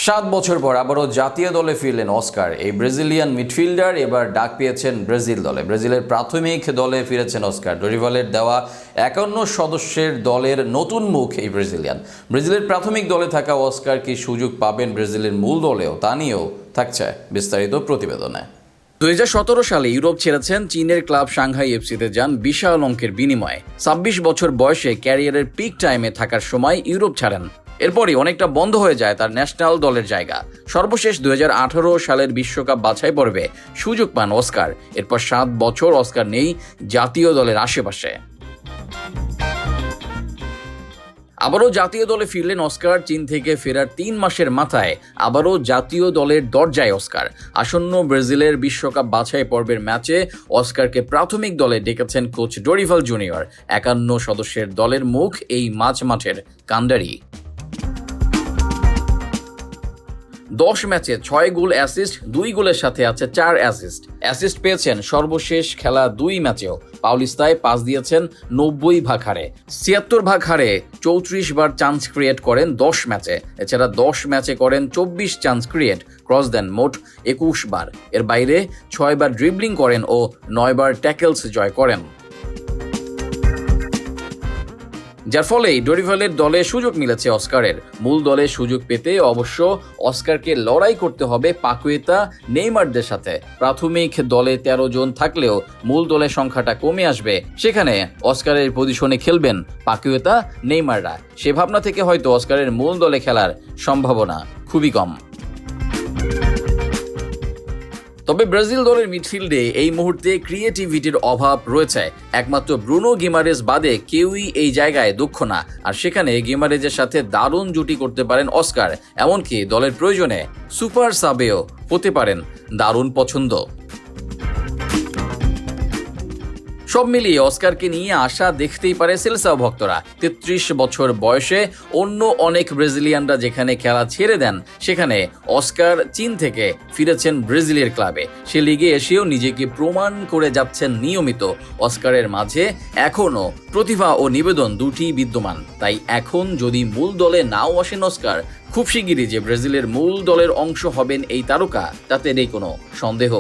7 বছর পর আবারও জাতীয় দলে ফিরলেন অস্কার। এই ব্রাজিলিয়ান মিডফিল্ডার এবার ডাক পেয়েছেন ব্রাজিল দলে। ব্রাজিলের প্রাথমিক দলে ফিরেছেন অস্কার। ডরিভালের দেওয়া 51 সদস্যের দলের নতুন মুখ এই ব্রাজিলের প্রাথমিক দলে থাকা অস্কার কি সুযোগ পাবেন ব্রাজিলের মূল দলেও, তা নিয়েও থাকছে বিস্তারিত প্রতিবেদনে। 2017 সালে ইউরোপ ছেড়েছেন চীনের ক্লাব সাংহাই এফসিতে যান বিশাল অঙ্কের বিনিময়ে। 26 বছর বয়সে ক্যারিয়ারের পিক টাইমে থাকার সময় ইউরোপ ছাড়েন। এরপরই অনেকটা বন্ধ হয়ে যায় তার ন্যাশনাল দলের জায়গা। সর্বশেষ 2018 সালের বিশ্বকাপ বাছাই পর্বে সুযোগ পান অস্কার। এরপর 7 বছর অস্কার নেই জাতীয় দলের আশেপাশে। আবারও জাতীয় দলে ফিরলেন অস্কার। চীন থেকে ফেরার 3 মাসের মাথায় আবারও জাতীয় দলের দরজায় অস্কার। আসন্ন ব্রাজিলের বিশ্বকাপ বাছাই পর্বের ম্যাচে অস্কারকে প্রাথমিক দলে ডেকেছেন কোচ ডরিভাল জুনিয়র। 51 সদস্যের দলের মুখ এই মাঝমাঠের কান্ডারি। 10 ম্যাচে 6 গোল অ্যাসিস্ট, 2 গোলের সাথে আছে 4 অ্যাসিস্ট পেয়েছেন সর্বশেষ খেলা 2 ম্যাচেও। পাউলিস্তায় পাস দিয়েছেন 90 ভাগ হারে, 76 ভাগ হারে 34 বার চান্স ক্রিয়েট করেন 10 ম্যাচে। এছাড়া 10 ম্যাচে করেন 24 চান্স ক্রিয়েট, ক্রস দেন মোট 21 বার। এর বাইরে 6 বার ড্রিবলিং করেন ও 9 বার ট্যাকেলস জয় করেন। যার ফলেই ডরিভালের দলে সুযোগ মিলেছে অস্কারের। মূল দলে সুযোগ পেতে অবশ্য অস্কারকে লড়াই করতে হবে পাকুয়েতা, নেইমারদের সাথে। প্রাথমিক দলে 13 জন থাকলেও মূল দলের সংখ্যাটা কমে আসবে। সেখানে অস্কারের পজিশনে খেলবেন পাকুয়েতা, নেইমাররা। সে ভাবনা থেকে হয়তো অস্কারের মূল দলে খেলার সম্ভাবনা খুবই কম। তবে ব্রাজিল দলের মিডফিল্ডে এই মুহূর্তে ক্রিয়েটিভিটির অভাব রয়েছে। একমাত্র ব্রুনো গিমারেজ বাদে কেউই এই জায়গায় দক্ষ না। আর সেখানে গিমারেজের সাথে দারুণ জুটি করতে পারেন অস্কার। এমনকি দলের প্রয়োজনে সুপার সাবেও হতে পারেন দারুণ পছন্দ। সব মিলিয়ে অস্কারকে নিয়ে আশা দেখতেই পারে সেলসাও ভক্তরা। 33 বছর বয়সে অন্য অনেক ব্রাজিলিয়ানরা যেখানে খেলা ছেড়ে দেন, সেখানে অস্কার চীন থেকে ফিরেছেন ব্রাজিলের ক্লাবে। সে লিগে এসেও নিজেকে প্রমাণ করে যাচ্ছেন নিয়মিত। অস্কারের মাঝে এখনও প্রতিভা ও নিবেদন দুটি বিদ্যমান। তাই এখন যদি মূল দলে নাও আসেন অস্কার, খুব শিগগিরই যে ব্রাজিলের মূল দলের অংশ হবেন এই তারকা, তাতে নেই কোনো সন্দেহ।